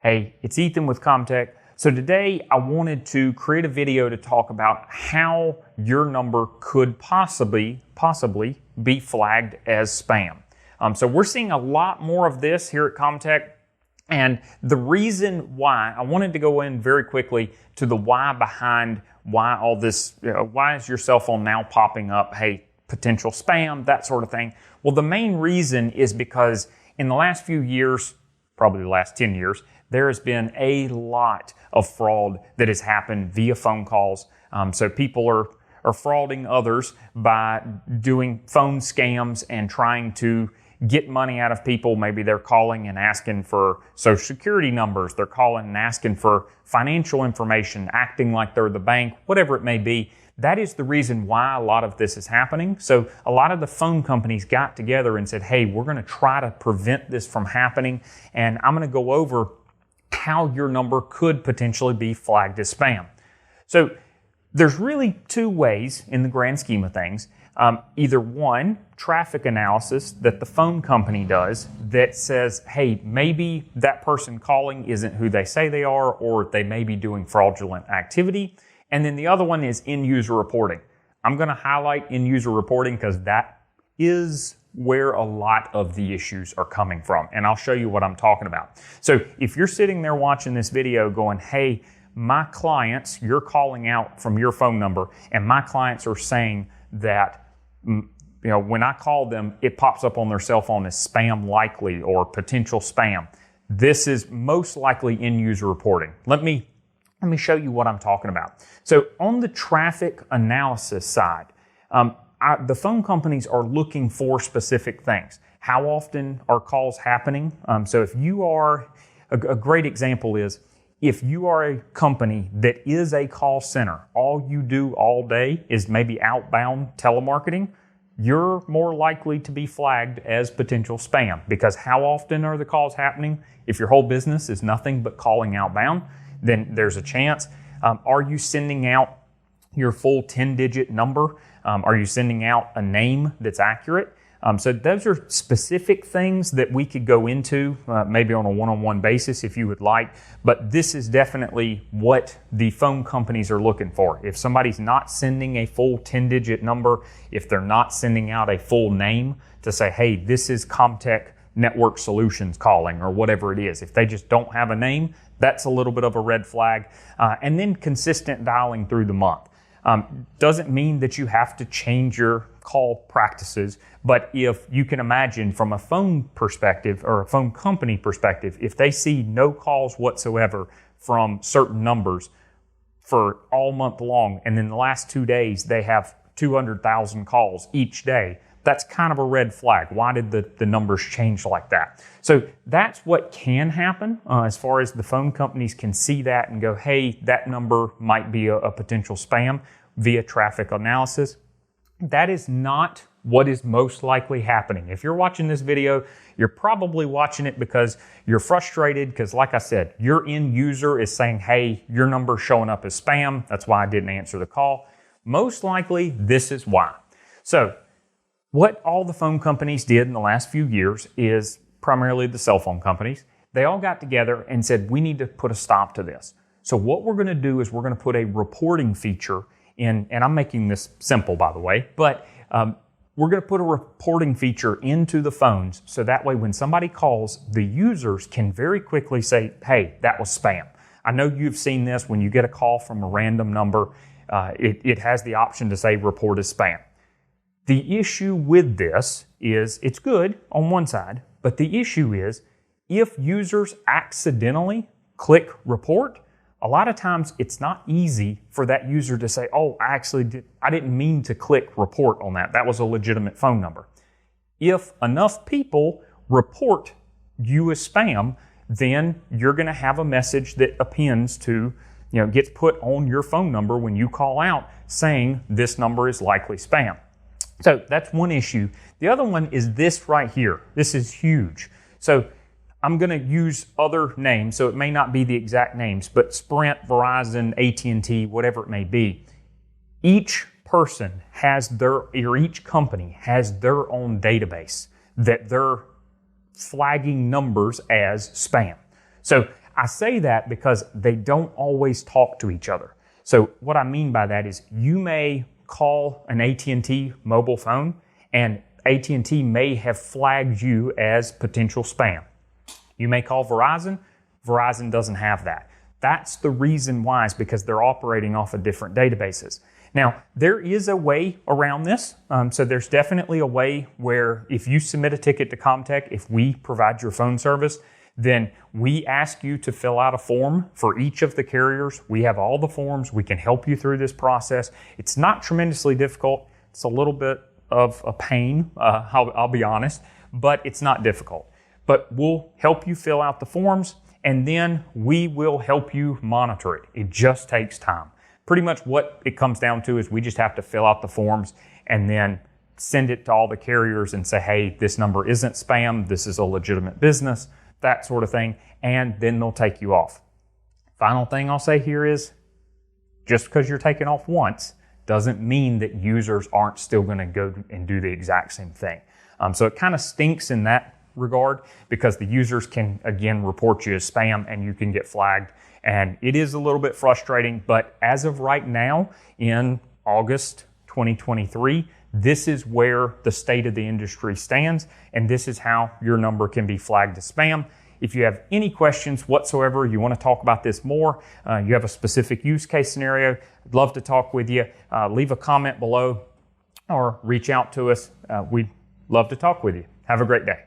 Hey, it's Ethan with Comtech. So today I wanted to create a video to talk about how your number could possibly be flagged as spam. So we're seeing a lot more of this here at Comtech. And the reason why, I wanted to go in very quickly to the why behind why all this, why is your cell phone now popping up, hey, potential spam, that sort of thing. Well, the main reason is because in the last few years, probably the last 10 years, there has been a lot of fraud that has happened via phone calls. So people are frauding others by doing phone scams and trying to get money out of people. Maybe they're calling and asking for social security numbers. They're calling and asking for financial information, acting like they're the bank, whatever it may be. That is the reason why a lot of this is happening. So a lot of the phone companies got together and said, hey, we're going to try to prevent this from happening. And I'm going to go over how your number could potentially be flagged as spam. So there's really two ways in the grand scheme of things. Either one, traffic analysis that the phone company does that says, hey, maybe that person calling isn't who they say they are, or they may be doing fraudulent activity. And then the other one is end user reporting. I'm going to highlight end user reporting because that is where a lot of the issues are coming from. And I'll show you what I'm talking about. So if you're sitting there watching this video going, hey, my clients, you're calling out from your phone number, and my clients are saying that, when I call them, it pops up on their cell phone as spam likely or potential spam. This is most likely end user reporting. Let me show you what I'm talking about. So on the traffic analysis side, the phone companies are looking for specific things. How often are calls happening? So if you are, a great example is, if you are a company that is a call center, all you do all day is maybe outbound telemarketing, you're more likely to be flagged as potential spam, because how often are the calls happening? If your whole business is nothing but calling outbound, then there's a chance. Are you sending out your full 10-digit number? Are you sending out a name that's accurate? So those are specific things that we could go into maybe on a one-on-one basis if you would like, but this is definitely what the phone companies are looking for. If somebody's not sending a full 10-digit number, if they're not sending out a full name to say, hey, this is Comtech Network Solutions calling, or whatever it is, if they just don't have a name, that's a little bit of a red flag. And then consistent dialing through the month. Doesn't mean that you have to change your call practices, but if you can imagine from a phone perspective or a phone company perspective, if they see no calls whatsoever from certain numbers for all month long, and then the last 2 days they have 200,000 calls each day, that's kind of a red flag. Why did the numbers change like that? So that's what can happen as far as the phone companies can see that and go, hey, that number might be a potential spam via traffic analysis. That is not what is most likely happening. If you're watching this video, you're probably watching it because you're frustrated because, like I said, your end user is saying, hey, your number's showing up as spam. That's why I didn't answer the call. Most likely, this is why. So what all the phone companies did in the last few years is, primarily the cell phone companies, they all got together and said, we need to put a stop to this. So what we're going to do is we're going to put a reporting feature in, and I'm making this simple, by the way, but we're going to put a reporting feature into the phones so that way when somebody calls, the users can very quickly say, hey, that was spam. I know you've seen this when you get a call from a random number, it has the option to say report as spam. The issue with this is it's good on one side, but the issue is if users accidentally click report, a lot of times it's not easy for that user to say, oh, I didn't mean to click report on that. That was a legitimate phone number. If enough people report you as spam, then you're going to have a message that appends to, gets put on your phone number when you call out saying this number is likely spam. So that's one issue. The other one is this right here. This is huge. So I'm going to use other names, so it may not be the exact names, but Sprint, Verizon, AT&T, whatever it may be. Each person has each company has their own database that they're flagging numbers as spam. So I say that because they don't always talk to each other. So what I mean by that is you may call an AT&T mobile phone and AT&T may have flagged you as potential spam. You may call Verizon. Verizon doesn't have that. That's the reason why, is because they're operating off of different databases. Now, there is a way around this. So there's definitely a way where if you submit a ticket to Comtech, if we provide your phone service, then we ask you to fill out a form for each of the carriers. We have all the forms. We can help you through this process. It's not tremendously difficult. It's a little bit of a pain, I'll be honest, but it's not difficult. But we'll help you fill out the forms, and then we will help you monitor it. It just takes time. Pretty much what it comes down to is we just have to fill out the forms and then send it to all the carriers and say, hey, this number isn't spam, this is a legitimate business, that sort of thing, and then they'll take you off. Final thing I'll say here is, just because you're taken off once doesn't mean that users aren't still going to go and do the exact same thing. So it kind of stinks in that regard, because the users can, again, report you as spam and you can get flagged. And it is a little bit frustrating, but as of right now, in August 2023, this is where the state of the industry stands, and this is how your number can be flagged as spam. If you have any questions whatsoever, you want to talk about this more, you have a specific use case scenario, I'd love to talk with you. Leave a comment below or reach out to us. We'd love to talk with you. Have a great day.